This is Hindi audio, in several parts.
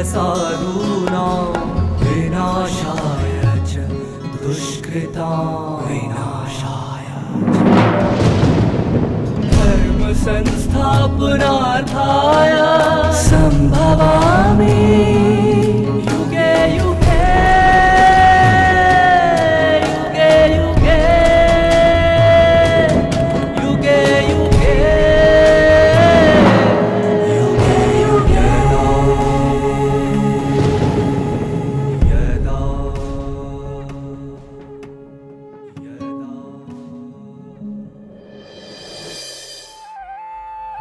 साधूनां विनाशाय च दुष्कृतां विनाशाय धर्म संस्थापनार्थाय संभवामि युगे युगे युगे युगे युगे युगे युगे यदा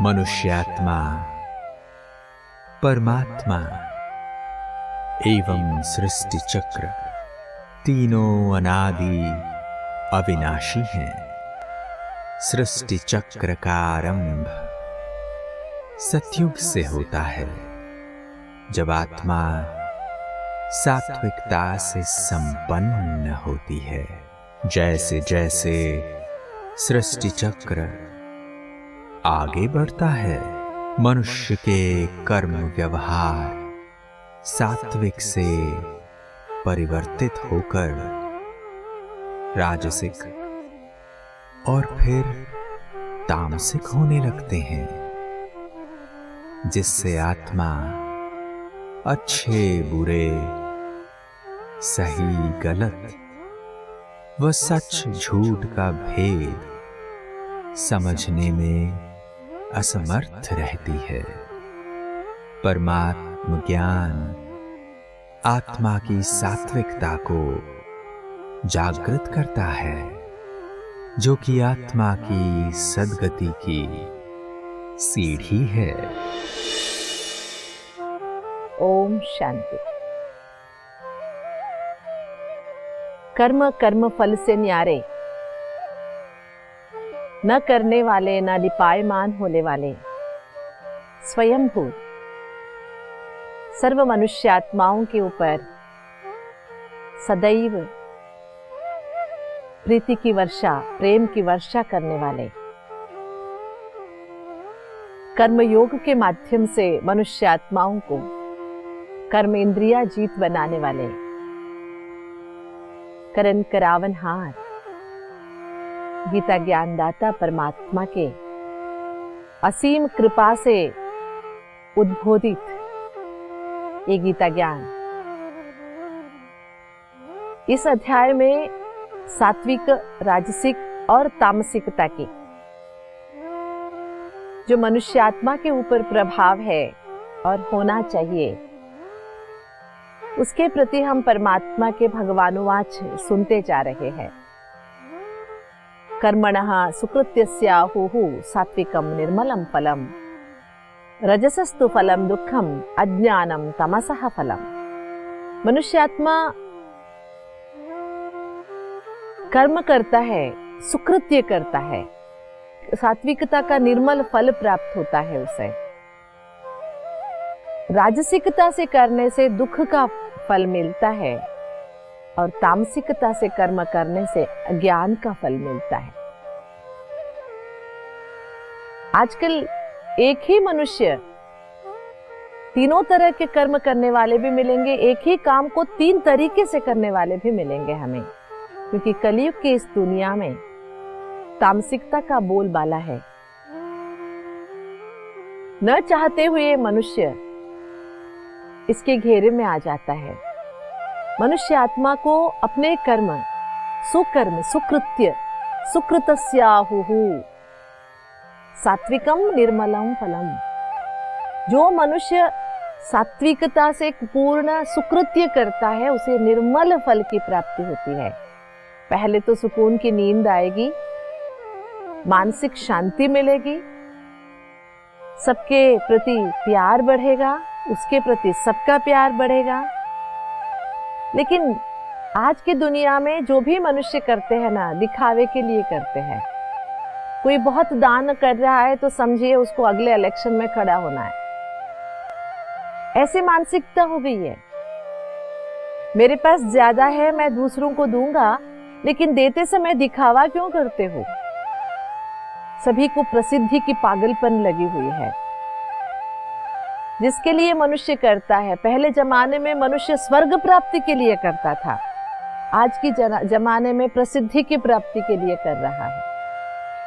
मनुष्यात्मा परमात्मा एवं सृष्टि चक्र तीनों अनादि अविनाशी हैं। सृष्टि चक्र का आरंभ सतयुग से होता है, जब आत्मा सात्विकता से संपन्न होती है। जैसे जैसे सृष्टि चक्र आगे बढ़ता है, मनुष्य के कर्म व्यवहार सात्विक से परिवर्तित होकर राजसिक और फिर तामसिक होने लगते हैं, जिससे आत्मा अच्छे बुरे, सही गलत व सच झूठ का भेद समझने में असमर्थ रहती है। परमात्म ज्ञान आत्मा की सात्विकता को जागृत करता है, जो कि आत्मा की सद्गति की सीढ़ी है। ओम शांति। कर्म कर्म फल से न्यारे, न करने वाले न लिपायमान होने वाले स्वयंभू सर्व मनुष्यात्माओं के ऊपर सदैव प्रीति की वर्षा, प्रेम की वर्षा करने वाले, कर्म योग के माध्यम से मनुष्यात्माओं को कर्म इंद्रिया जीत बनाने वाले, करन करावनहार गीता ज्ञानदाता परमात्मा के असीम कृपा से उद्बोधित ये गीता ज्ञान। इस अध्याय में सात्विक, राजसिक और तामसिकता की जो मनुष्यात्मा के ऊपर प्रभाव है और होना चाहिए, उसके प्रति हम परमात्मा के भगवानुवाच सुनते जा रहे हैं। कर्मणः सुकृत्यस्याहुः सात्विकं निर्मलं फलम्, रजसस्तु फलम दुःखम अज्ञानम तमसः फलम। मनुष्यात्मा कर्म करता है, सुकृत्य करता है, सात्विकता का निर्मल फल प्राप्त होता है उसे। राजसिकता से करने से दुख का फल मिलता है और तामसिकता से कर्म करने से अज्ञान का फल मिलता है। आजकल एक ही मनुष्य तीनों तरह के कर्म करने वाले भी मिलेंगे, एक ही काम को तीन तरीके से करने वाले भी मिलेंगे हमें, क्योंकि कलयुग की इस दुनिया में तामसिकता का बोलबाला है। न चाहते हुए मनुष्य इसके घेरे में आ जाता है। मनुष्य आत्मा को अपने कर्म, सुकर्म, सुकृत्य, सुकृतस्याहुः सात्विकम निर्मलम फलम, जो मनुष्य सात्विकता से पूर्ण सुकृत्य करता है उसे निर्मल फल की प्राप्ति होती है। पहले तो सुकून की नींद आएगी, मानसिक शांति मिलेगी, सबके प्रति प्यार बढ़ेगा, उसके प्रति सबका प्यार बढ़ेगा। लेकिन आज की दुनिया में जो भी मनुष्य करते हैं ना, दिखावे के लिए करते हैं। कोई बहुत दान कर रहा है तो समझिए उसको अगले इलेक्शन में खड़ा होना है, ऐसी मानसिकता हो गई है। मेरे पास ज्यादा है, मैं दूसरों को दूंगा, लेकिन देते समय दिखावा क्यों करते हो? सभी को प्रसिद्धि की पागलपन लगी हुई है। जिसके लिए मनुष्य करता है। पहले जमाने में मनुष्य स्वर्ग प्राप्ति के लिए करता था, आज की जमाने में प्रसिद्धि की प्राप्ति के लिए कर रहा है।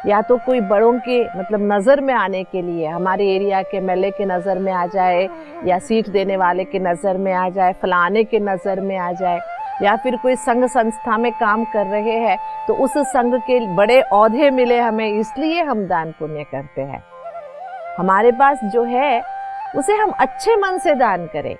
या तो कोई बड़ों के मतलब नज़र में आने के लिए, हमारे एरिया के एमएलए के नज़र में आ जाए, या सीट देने वाले के नज़र में आ जाए, फलाने के नज़र में आ जाए, या फिर कोई संघ संस्था में काम कर रहे हैं तो उस संघ के बड़े औहदे मिले हमें, इसलिए हम दान पुण्य करते हैं। हमारे पास जो है उसे हम अच्छे मन से दान करें,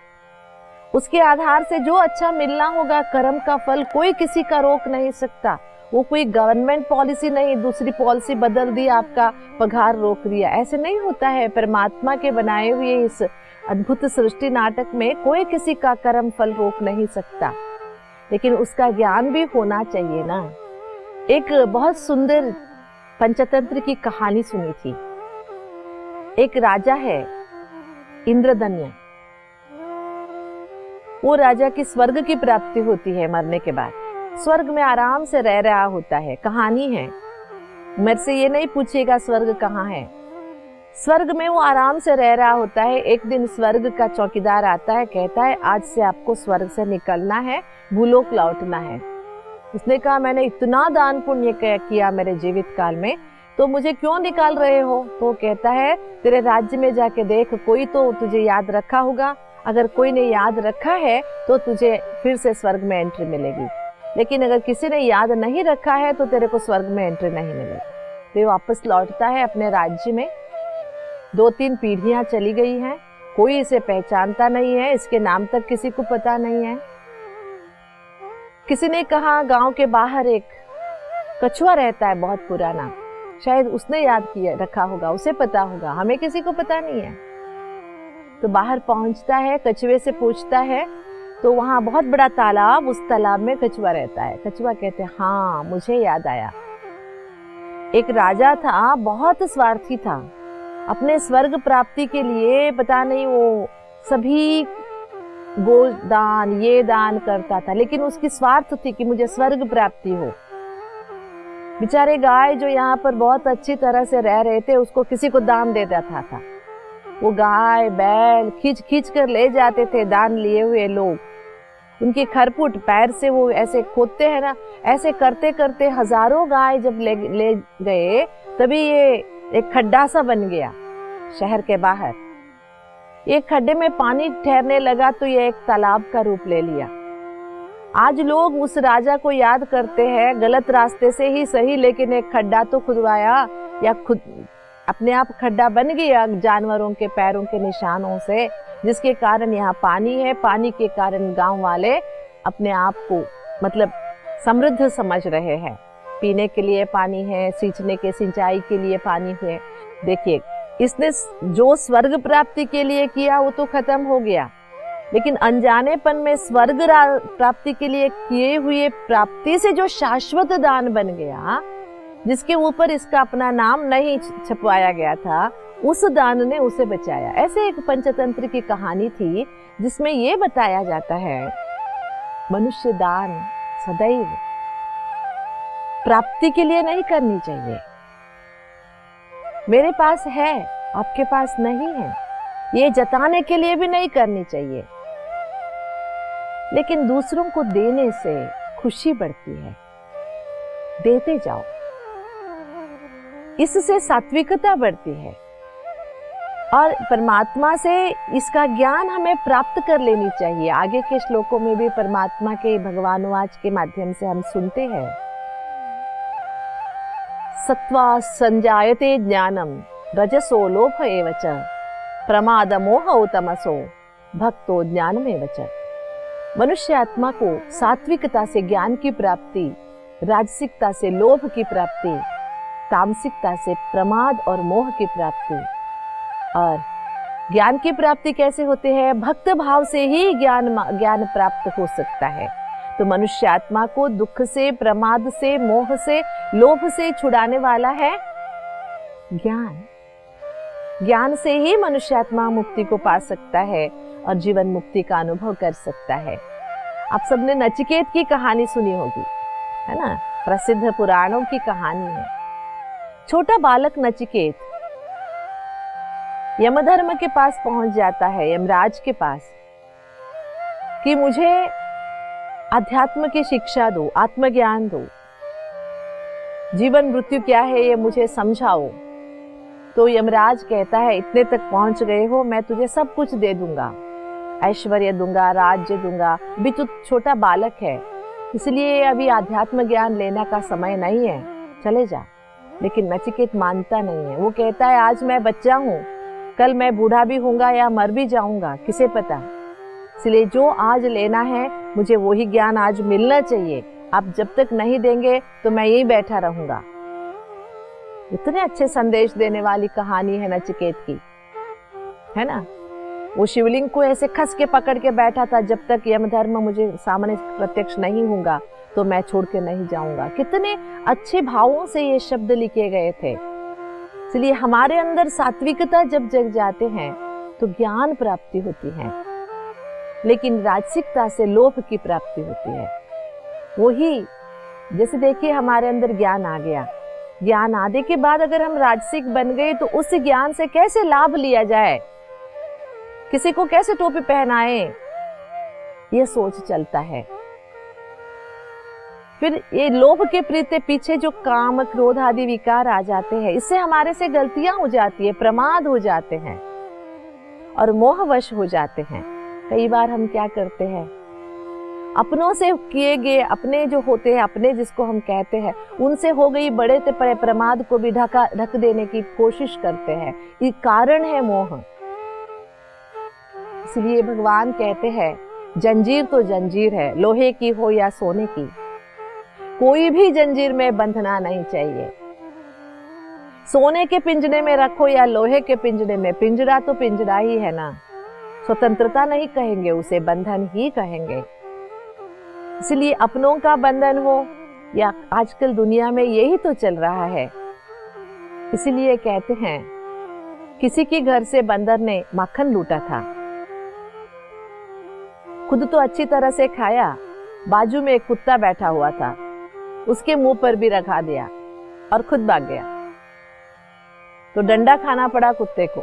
उसके आधार से जो अच्छा मिलना होगा, कर्म का फल कोई किसी का रोक नहीं सकता। वो कोई गवर्नमेंट पॉलिसी नहीं, दूसरी पॉलिसी बदल दी, आपका पगार रोक दिया, ऐसे नहीं होता है। परमात्मा के बनाए हुए इस अद्भुत सृष्टि नाटक में कोई किसी का कर्म फल रोक नहीं सकता, लेकिन उसका ज्ञान भी होना चाहिए ना। एक बहुत सुंदर पंचतंत्र की कहानी सुनी थी। एक राजा है इंद्रदन्य, वो राजा की स्वर्ग की प्राप्ति होती है मरने के बाद, स्वर्ग में आराम से रह रहा होता है। कहानी है, मेरे से ये नहीं पूछिएगा स्वर्ग कहाँ है। स्वर्ग में वो आराम से रह रहा होता है। एक दिन स्वर्ग का चौकीदार आता है, कहता है आज से आपको स्वर्ग से निकलना है, भूलोक लौटना है। उसने कहा मैंने इतना दान पुण्य किया मेरे जीवित काल में, तो मुझे क्यों निकाल रहे हो? तो कहता है तेरे राज्य में जाके देख, कोई तो तुझे याद रखा होगा, अगर कोई ने याद रखा है तो तुझे फिर से स्वर्ग में एंट्री मिलेगी, लेकिन अगर किसी ने याद नहीं रखा है तो तेरे को स्वर्ग में एंट्री नहीं मिलेगी। तो वापस लौटता है अपने राज्य में। 2-3 पीढ़ियां चली गई हैं, कोई इसे पहचानता नहीं है, इसके नाम तक किसी को पता नहीं है। किसी ने कहा गांव के बाहर एक कछुआ रहता है बहुत पुराना, शायद उसने याद किया रखा होगा, उसे पता होगा, हमें किसी को पता नहीं है। तो बाहर पहुंचता है, कछुए से पूछता है, तो वहां बहुत बड़ा तालाब, उस तालाब में कछुआ रहता है। कछुआ कहते हैं हाँ मुझे याद आया, एक राजा था, बहुत स्वार्थी था, अपने स्वर्ग प्राप्ति के लिए पता नहीं वो सभी गोदान ये दान करता था, लेकिन उसकी स्वार्थ थी कि मुझे स्वर्ग प्राप्ति हो। बेचारे गाय जो यहाँ पर बहुत अच्छी तरह से रह रहे थे, उसको किसी को दान दे देता था। वो गाय बैल खींच खींच कर ले जाते थे दान लिए हुए लोग, उनके खरपुट पैर से वो ऐसे खोदते हैं ना, ऐसे करते करते हजारों गाय जब ले गए, तभी ये एक खड्डा सा बन गया शहर के बाहर। एक खड्डे में पानी ठहरने लगा तो ये एक तालाब का रूप ले लिया। आज लोग उस राजा को याद करते हैं, गलत रास्ते से ही सही, लेकिन एक खड्डा तो खुदवाया, या खुद अपने आप खड्डा बन गया जानवरों के पैरों के निशानों से, जिसके कारण यहाँ पानी है। पानी के कारण गांव वाले अपने आप को मतलब समृद्ध समझ रहे हैं, पीने के लिए पानी है, सींचने के सिंचाई के लिए पानी है। देखिए इसने जो स्वर्ग प्राप्ति के लिए किया वो तो खत्म हो गया, लेकिन अनजानेपन में स्वर्ग प्राप्ति के लिए किए हुए प्राप्ति से जो शाश्वत दान बन गया, जिसके ऊपर इसका अपना नाम नहीं छपवाया गया था, उस दान ने उसे बचाया। ऐसे एक पंचतंत्र की कहानी थी जिसमें ये बताया जाता है मनुष्य दान सदैव प्राप्ति के लिए नहीं करनी चाहिए। मेरे पास है आपके पास नहीं है, ये जताने के लिए भी नहीं करनी चाहिए, लेकिन दूसरों को देने से खुशी बढ़ती है। देते जाओ, इससे सात्विकता बढ़ती है और परमात्मा से इसका ज्ञान हमें प्राप्त कर लेनी चाहिए। आगे के श्लोकों में भी परमात्मा के भगवानवाच के माध्यम से हम सुनते हैं, सत्वा संजायते ज्ञानम रजसो लोभ एव च प्रमाद मोह तमसो भक्तो ज्ञानमेव च। मनुष्य आत्मा को सात्विकता से ज्ञान की प्राप्ति, राजसिकता से लोभ की प्राप्ति, तामसिकता से प्रमाद और मोह की प्राप्ति, और ज्ञान की प्राप्ति कैसे होते हैं? भक्त भाव से ही ज्ञान प्राप्त हो सकता है। तो मनुष्य आत्मा को दुख से, प्रमाद से, मोह से, लोभ से छुड़ाने वाला है ज्ञान। ज्ञान से ही मनुष्य आत्मा मुक्ति को पा सकता है और जीवन मुक्ति का अनुभव कर सकता है। आप सबने नचिकेत की कहानी सुनी होगी, है ना, प्रसिद्ध पुराणों की कहानी है। छोटा बालक नचिकेत यमधर्म के पास पहुंच जाता है, यमराज के पास, कि मुझे अध्यात्म की शिक्षा दो, आत्मज्ञान दो, जीवन मृत्यु क्या है ये मुझे समझाओ। तो यमराज कहता है इतने तक पहुंच गए हो, मैं तुझे सब कुछ दे दूंगा, ऐश्वर्य दूंगा, राज्य दूंगा, अभी तू छोटा बालक है, इसलिए अभी आध्यात्म ज्ञान लेने का समय नहीं है, चले जा। लेकिन नचिकेत मानता नहीं है। वो कहता है आज मैं बच्चा हूँ, कल मैं बूढ़ा भी होऊंगा या मर भी जाऊंगा, किसे पता। इसलिए जो आज लेना है मुझे वही ज्ञान आज मिलना चाहिए, आप जब तक नहीं देंगे तो मैं यही बैठा रहूंगा। इतने अच्छे संदेश देने वाली कहानी है नचिकेत की, है ना। वो शिवलिंग को ऐसे खस के पकड़ के बैठा था, जब तक यमधर्म मुझे सामने प्रत्यक्ष नहीं होगा तो मैं छोड़ के नहीं जाऊंगा। कितने अच्छे भावों से ये शब्द लिखे गए थे। इसलिए हमारे अंदर सात्विकता जब जग जाते हैं तो ज्ञान प्राप्ति होती है, लेकिन राजसिकता से लोभ की प्राप्ति होती है। वही जैसे देखिए हमारे अंदर ज्ञान आ गया, ज्ञान आने के बाद अगर हम राजसिक बन गए तो उस ज्ञान से कैसे लाभ लिया जाए, किसी को कैसे टोपी पहनाए, ये सोच चलता है। फिर ये लोभ के प्रीति पीछे जो काम क्रोध आदि विकार आ जाते हैं, इससे हमारे से गलतियां हो जाती है, प्रमाद हो जाते हैं और मोहवश हो जाते हैं। कई बार हम क्या करते हैं, अपनों से किए गए, अपने जो होते हैं, अपने जिसको हम कहते हैं, उनसे हो गई बड़े ते प्रमाद को भी ढक देने की कोशिश करते हैं। ये कारण है मोह। इसलिए भगवान कहते हैं जंजीर तो जंजीर है, लोहे की हो या सोने की, कोई भी जंजीर में बंधना नहीं चाहिए। सोने के पिंजरे में रखो या लोहे के पिंजरे में, पिंजरा तो पिंजरा ही है ना। स्वतंत्रता नहीं कहेंगे उसे, बंधन ही कहेंगे। इसलिए अपनों का बंधन हो या आजकल दुनिया में यही तो चल रहा है। इसलिए कहते हैं किसी के घर से बंदर ने माखन लूटा था, खुद तो अच्छी तरह से खाया, बाजू में एक कुत्ता बैठा हुआ था, उसके मुंह पर भी रखा दिया और खुद भाग गया। तो डंडा खाना पड़ा कुत्ते को।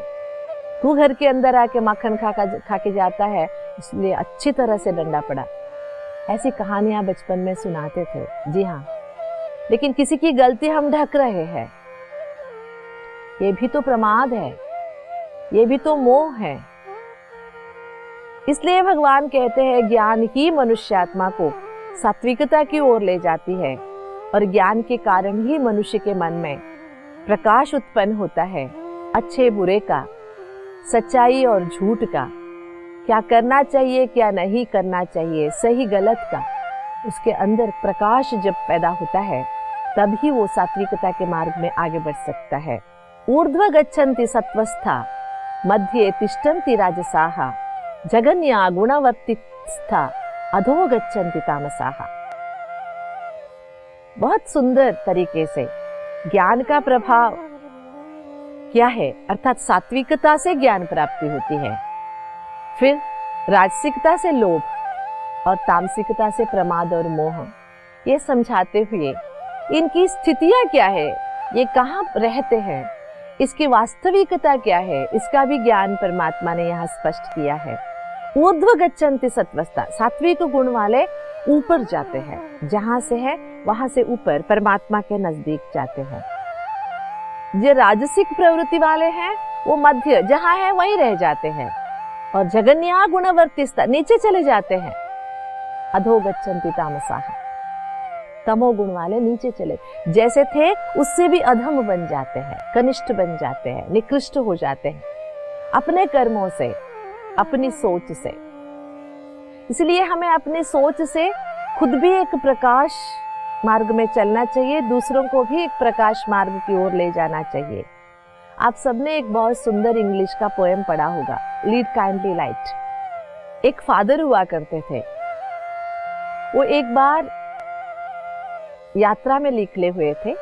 तू घर के अंदर आके माखन खा के जाता है, इसलिए अच्छी तरह से डंडा पड़ा। ऐसी कहानियां बचपन में सुनाते थे, जी हाँ। लेकिन किसी की गलती हम ढक रहे हैं, ये भी तो प्रमाद है, ये भी तो मोह है। इसलिए भगवान कहते हैं ज्ञान ही मनुष्यात्मा को सात्विकता की ओर ले जाती है और ज्ञान के कारण ही मनुष्य के मन में प्रकाश उत्पन्न होता है, अच्छे बुरे का, सच्चाई और झूठ का, क्या करना चाहिए क्या नहीं करना चाहिए, सही गलत का। उसके अंदर प्रकाश जब पैदा होता है तभी वो सात्विकता के मार्ग में आगे बढ़ सकता है। ऊर्ध्व गच्छन्ति सत्वस्था मध्ये तिष्ठन्ति राजसाः जगन्या गुणवर्तिस्था अधो गच्छन्ति तामसाः। बहुत सुंदर तरीके से ज्ञान का प्रभाव क्या है, अर्थात सात्विकता से ज्ञान प्राप्ति होती है, फिर राजसिकता से लोभ और तामसिकता से प्रमाद और मोह। ये समझाते हुए इनकी स्थितियां क्या है, ये कहाँ रहते हैं, इसकी वास्तविकता क्या है, इसका भी ज्ञान परमात्मा ने यहाँ स्पष्ट किया है। ऊर्ध्व गच्छन्ति सत्वस्था, सात्विक गुण वाले ऊपर जाते हैं, जहां से है वहां से ऊपर परमात्मा के नजदीक जाते हैं। जो राजसिक प्रवृत्ति वाले हैं वो मध्य जहां है वहीं रह जाते हैं और जगन्या गुणवर्तिस्था नीचे चले जाते हैं। अधो गच्छन्ति तामसाः, तमो गुण वाले नीचे चले, जैसे थे उससे भी अधम बन जाते हैं, कनिष्ठ बन जाते हैं, निकृष्ट हो जाते हैं अपने कर्मों से, अपनी सोच से। इसलिए हमें अपनी सोच से खुद भी एक प्रकाश मार्ग में चलना चाहिए, दूसरों को भी एक प्रकाश मार्ग की ओर ले जाना चाहिए। आप सबने एक बहुत सुंदर इंग्लिश का पोएम पढ़ा होगा, लीड काइंडली लाइट। एक फादर हुआ करते थे, वो एक बार यात्रा में निकले हुए थे,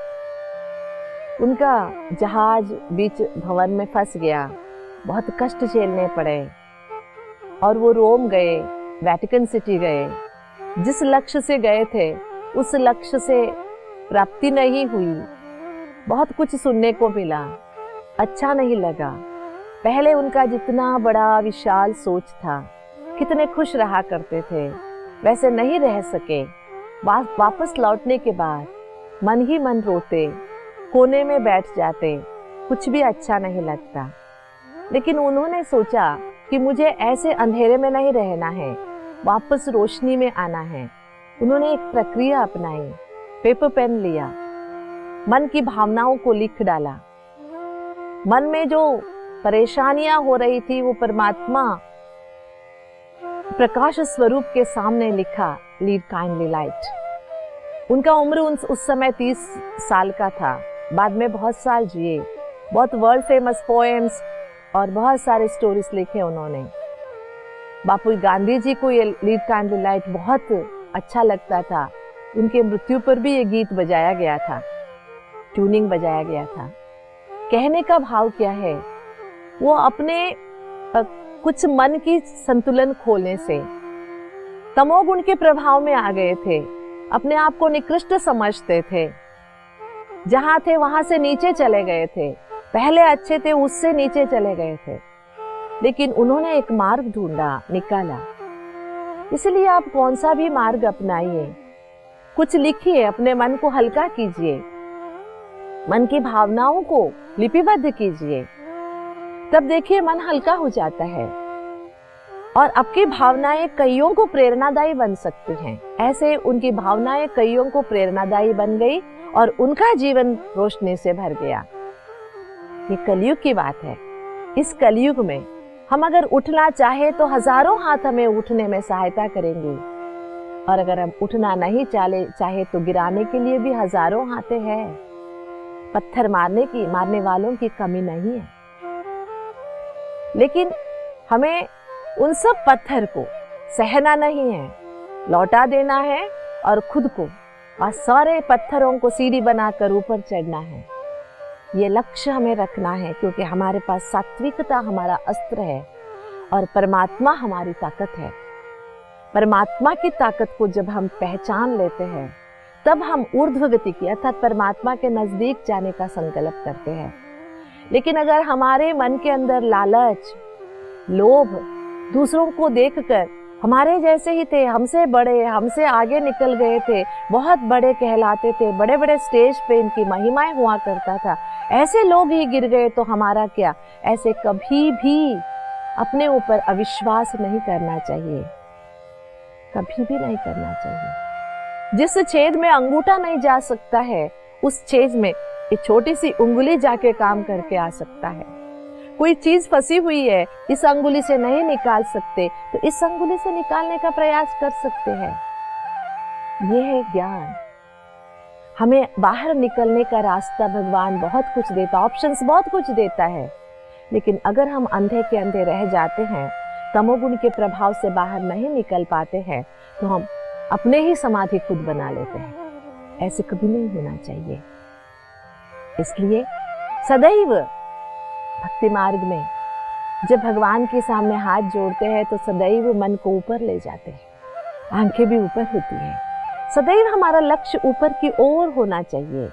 उनका जहाज बीच भवन में फंस गया, बहुत कष्ट झेलने पड़े और वो रोम गए, वेटिकन सिटी गए। जिस लक्ष्य से गए थे उस लक्ष्य से प्राप्ति नहीं हुई, बहुत कुछ सुनने को मिला, अच्छा नहीं लगा, पहले उनका जितना बड़ा विशाल सोच था, कितने खुश रहा करते थे, वैसे नहीं रह सके। वापस लौटने के बाद मन ही मन रोते, कोने में बैठ जाते, कुछ भी अच्छा नहीं लगता। लेकिन उन्होंने सोचा कि मुझे ऐसे अंधेरे में नहीं रहना है, वापस रोशनी में आना है। उन्होंने एक प्रक्रिया अपनाई, पेपर पेन लिया, मन की भावनाओं को लिख डाला। मन में जो परेशानियां हो रही थी वो परमात्मा प्रकाश स्वरूप के सामने लिखा, लीड काइंडली लाइट। उनका उम्र उस समय 30 साल का था। बाद में बहुत साल जिए, बहुत वर्ल्ड फेमस पोएम्स और बहुत सारे स्टोरीज लिखे उन्होंने। बापू गांधी जी को ये लीड काइंडली लाइट बहुत अच्छा लगता था। उनके मृत्यु पर भी ये गीत बजाया गया था, ट्यूनिंग बजाया गया था। कहने का भाव क्या है, वो अपने कुछ मन की संतुलन खोलने से तमोगुण के प्रभाव में आ गए थे। अपने आप को निकृष्ट समझते थे, जहां थे वहां से नीचे चले गए थे। पहले अच्छे थे, उससे नीचे चले गए थे। लेकिन उन्होंने एक मार्ग ढूंढा, निकाला। इसलिए आप कौन सा भी मार्ग अपनाइए, कुछ लिखिए, अपने मन को हल्का कीजिए, मन की भावनाओं को लिपिबद्ध कीजिए, तब देखिए मन हल्का हो जाता है और आपकी भावनाएं कईयों को प्रेरणादायी बन सकती हैं। ऐसे उनकी भावनाएं कईयों को प्रेरणादायी बन गई और उनका जीवन रोशनी से भर गया। ये कलयुग की बात है। इस कलयुग में हम अगर उठना चाहे तो हजारों हाथ हमें उठने में सहायता करेंगे, और अगर हम उठना नहीं चाहे तो गिराने के लिए भी हजारों हाथे हैं। पत्थर मारने वालों की कमी नहीं है। लेकिन हमें उन सब पत्थर को सहना नहीं है, लौटा देना है और खुद को और सारे पत्थरों को सीढ़ी बनाकर ऊपर चढ़ना है। ये लक्ष्य हमें रखना है, क्योंकि हमारे पास सात्विकता हमारा अस्त्र है और परमात्मा हमारी ताकत है। परमात्मा की ताकत को जब हम पहचान लेते हैं, तब हम ऊर्ध्व गति की अर्थात परमात्मा के नजदीक जाने का संकल्प करते हैं। लेकिन अगर हमारे मन के अंदर लालच, लोभ, दूसरों को देखकर हमारे जैसे ही थे, हमसे बड़े, हमसे आगे निकल गए थे, बहुत बड़े कहलाते थे, बड़े बड़े स्टेज पे इनकी महिमाएं हुआ करता था, ऐसे लोग ही गिर गए तो हमारा क्या। ऐसे कभी भी अपने ऊपर अविश्वास नहीं करना चाहिए, कभी भी नहीं करना चाहिए। जिस छेद में अंगूठा नहीं जा सकता है, उस छेद में एक छोटी सी उंगली जाके काम करके आ सकता है। कोई चीज फंसी हुई है, इस अंगुली से नहीं निकाल सकते तो इस अंगुली से निकालने का प्रयास कर सकते हैं। यह है ज्ञान। हमें बाहर निकलने का रास्ता भगवान बहुत कुछ देता, ऑप्शंस बहुत कुछ देता है। लेकिन अगर हम अंधे के अंधे रह जाते हैं, तमोगुण के प्रभाव से बाहर नहीं निकल पाते हैं, तो हम अपने ही समाधि खुद बना लेते हैं। ऐसे कभी नहीं होना चाहिए। इसलिए सदैव भक्ति मार्ग में जब भगवान के सामने हाथ जोड़ते हैं तो सदैव मन को ऊपर ले जाते हैं, आंखें भी ऊपर होती हैं। सदैव हमारा लक्ष्य ऊपर की ओर होना चाहिए,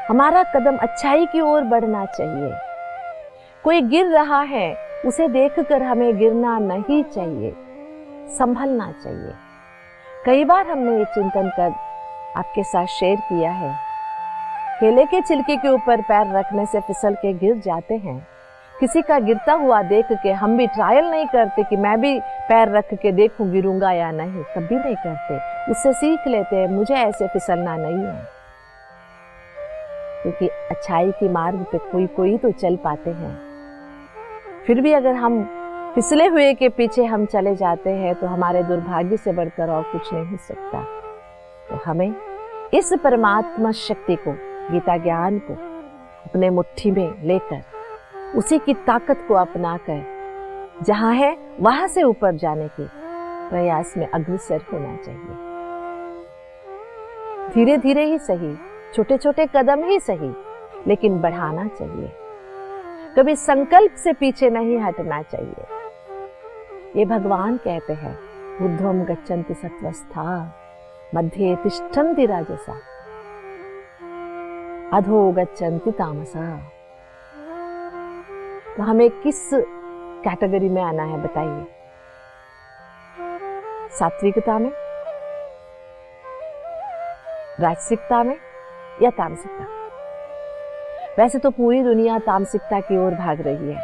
हमारा कदम अच्छाई की ओर बढ़ना चाहिए। कोई गिर रहा है, उसे देखकर हमें गिरना नहीं चाहिए, संभलना चाहिए। कई बार हमने ये चिंतन कर आपके साथ शेयर किया है। केले के छिलके के ऊपर पैर रखने से फिसल के गिर जाते हैं। किसी का गिरता हुआ देख के हम भी ट्रायल नहीं करते कि मैं भी पैर रख के देखूं गिरूंगा या नहीं, कभी नहीं करते। उससे सीख लेते हैं मुझे ऐसे फिसलना नहीं है, क्योंकि अच्छाई की मार्ग पे कोई तो चल पाते हैं। फिर भी अगर हम फिसले हुए के पीछे हम चले जाते हैं तो हमारे दुर्भाग्य से बढ़कर और कुछ नहीं हो सकता। तो हमें इस परमात्मा शक्ति को, गीता ज्ञान को अपने मुट्ठी में लेकर उसी की ताकत को अपनाकर जहां है वहां से ऊपर जाने के प्रयास में अग्रसर होना चाहिए। धीरे धीरे ही सही, छोटे छोटे कदम ही सही, लेकिन बढ़ाना चाहिए। कभी संकल्प से पीछे नहीं हटना चाहिए। ये भगवान कहते हैं, ऊर्ध्वं गच्छन्ति सत्वस्था मध्ये तिष्ठन्ति राजसा अधो गच्छन्ति तामसा। तो हमें किस कैटेगरी में आना है बताइए? सात्विकता में, राजसिकता में या तामसिकता? वैसे तो पूरी दुनिया तामसिकता की ओर भाग रही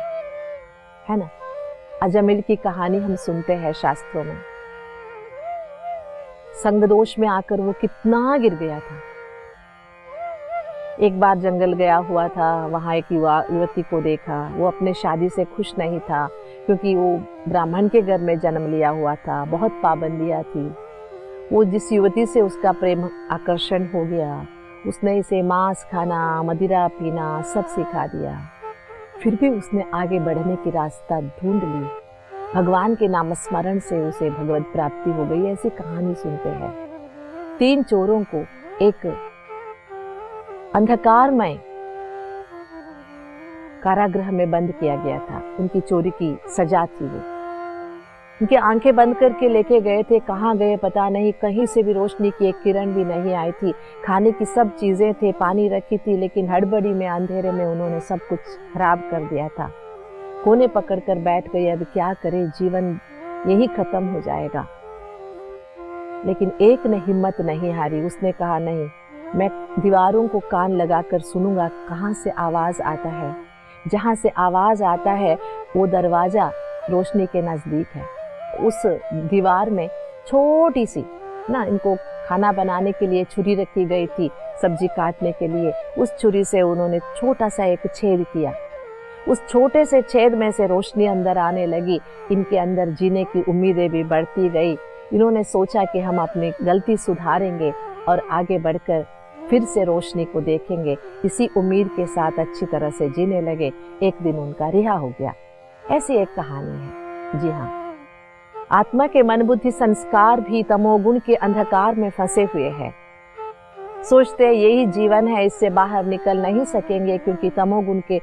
है ना? अजमिल की कहानी हम सुनते हैं शास्त्रों में। संग दोष में आकर वो कितना गिर गया था। एक बार जंगल गया हुआ था, वहां एक युवती को देखा। वो अपने शादी से खुश नहीं था क्योंकि वो ब्राह्मण के घर में जन्म लिया हुआ था, बहुत पाबंदियां थी। वो जिस युवती से उसका प्रेम आकर्षण हो गया, उसने इसे मांस खाना, मदिरा पीना सब सिखा दिया। फिर भी उसने आगे बढ़ने की रास्ता ढूंढ ली। भगवान के नामस्मरण से उसे भगवत प्राप्ति हो गई। ऐसी कहानी सुनते हैं। 3 चोरों को एक अंधकारमय कारागृह में बंद किया गया था। उनकी चोरी की सजा थी वो। उनकी आंखें बंद करके लेके गए थे। कहाँ गए पता नहीं। कहीं से भी रोशनी की एक किरण भी नहीं आई थी। खाने की सब चीजें थे, पानी रखी थी, लेकिन हड़बड़ी में, अंधेरे में उन्होंने सब कुछ खराब कर दिया था। कोने पकड़कर बैठ गए। अब क्या करे, जीवन यही खत्म हो जाएगा। लेकिन एक ने हिम्मत नहीं हारी। उसने कहा, नहीं, मैं दीवारों को कान लगाकर सुनूंगा कहाँ से आवाज आता है। जहाँ से आवाज आता है वो दरवाजा रोशनी के नजदीक है। उस दीवार में छोटी सी ना, इनको खाना बनाने के लिए छुरी रखी गई थी, सब्जी काटने के लिए। उस छुरी से उन्होंने छोटा सा एक छेद किया। उस छोटे से छेद में से रोशनी अंदर आने लगी। इनके अंदर जीने की उम्मीदें भी बढ़ती गई। इन्होंने सोचा कि हम अपनी गलती सुधारेंगे और आगे बढ़कर फिर से रोशनी को देखेंगे। इसी उम्मीद के साथ अच्छी तरह से जीने लगे। एक दिन उनका रिहा हो गया। ऐसी एक कहानी है। जी हाँ, आत्मा के मन बुद्धि संस्कार भी तमोगुण के अंधकार में फंसे हुए हैं। सोचते हैं यही जीवन है, इससे बाहर निकल नहीं सकेंगे क्योंकि तमोगुण के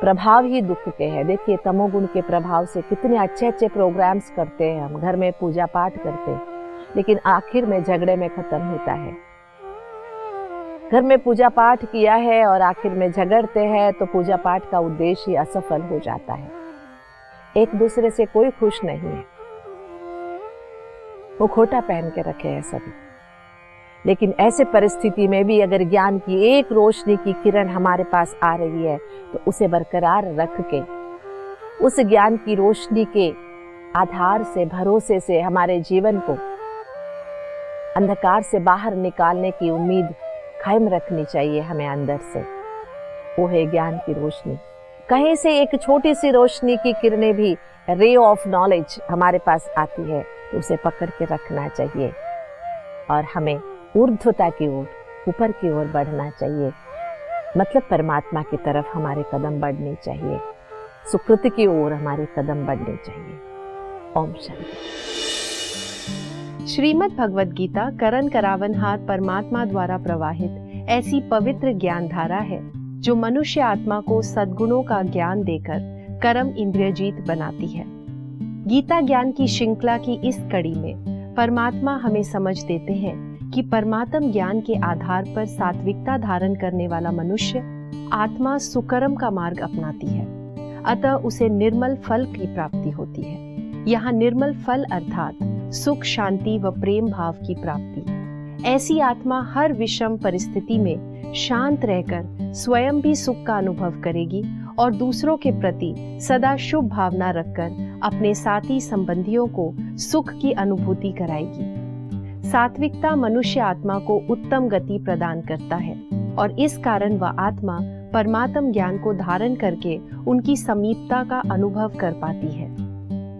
प्रभाव ही दुख के हैं। देखिए, तमोगुण के प्रभाव से कितने अच्छे अच्छे प्रोग्राम्स करते हैं हम, घर में पूजा पाठ करते हैं, लेकिन आखिर में झगड़े में खत्म होता है। घर में पूजा पाठ किया है और आखिर में झगड़ते हैं तो पूजा पाठ का उद्देश्य ही असफल हो जाता है। एक दूसरे से कोई खुश नहीं है। वो खोटा पहन के रखे हैं सभी। लेकिन ऐसे परिस्थिति में भी अगर ज्ञान की एक रोशनी की किरण हमारे पास आ रही है तो उसे बरकरार रख के, उस ज्ञान की रोशनी के आधार से, भरोसे से हमारे जीवन को अंधकार से बाहर निकालने की उम्मीद कायम रखनी चाहिए हमें अंदर से। वो है ज्ञान की रोशनी। कहीं से एक छोटी सी रोशनी की किरणें भी, रे ऑफ नॉलेज हमारे पास आती है तो उसे पकड़ के रखना चाहिए और हमें ऊर्ध्वता की ओर, ऊपर की ओर बढ़ना चाहिए। मतलब परमात्मा की तरफ हमारे कदम बढ़ने चाहिए, सुकृति की ओर हमारे कदम बढ़ने चाहिए। ओम शांति। श्रीमद् भगवद गीता करण करावनहार परमात्मा द्वारा प्रवाहित ऐसी पवित्र ज्ञान धारा है जो मनुष्य आत्मा को सद्गुणों का ज्ञान देकर कर्म इंद्रियजीत बनाती है। गीता ज्ञान की श्रृंखला की इस कड़ी में परमात्मा हमें समझ देते हैं कि परमात्म ज्ञान के आधार पर सात्विकता धारण करने वाला मनुष्य आत्मा सुकर्म का मार्ग अपनाती है, अतः उसे निर्मल फल की प्राप्ति होती है। यहाँ निर्मल फल अर्थात सुख, शांति व प्रेम भाव की प्राप्ति। ऐसी आत्मा हर विषम परिस्थिति में शांत रहकर स्वयं भी सुख का अनुभव करेगी और दूसरों के प्रति सदा शुभ भावना रखकर अपने साथी संबंधियों को सुख की अनुभूति कराएगी। सात्विकता मनुष्य आत्मा को उत्तम गति प्रदान करता है और इस कारण वह आत्मा परमात्म ज्ञान को धारण करके उनकी समीपता का अनुभव कर पाती है।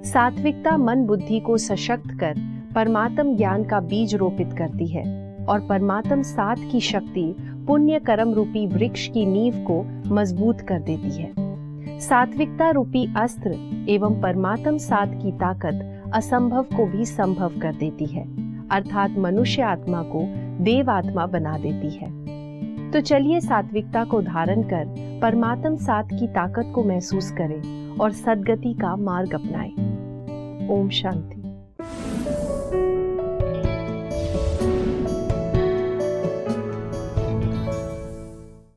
सात्विकता मन बुद्धि को सशक्त कर परमात्म ज्ञान का बीज रोपित करती है और परमात्म सात की शक्ति पुण्य कर्म रूपी वृक्ष की नींव को मजबूत कर देती है। सात्विकता रूपी अस्त्र एवं परमात्म सात की ताकत असंभव को भी संभव कर देती है, अर्थात मनुष्य आत्मा को देव आत्मा बना देती है। तो चलिए सात्विकता को धारण कर परमात्म सात की ताकत को महसूस करें और सद्गति का मार्ग अपनाएं। ओम शांति।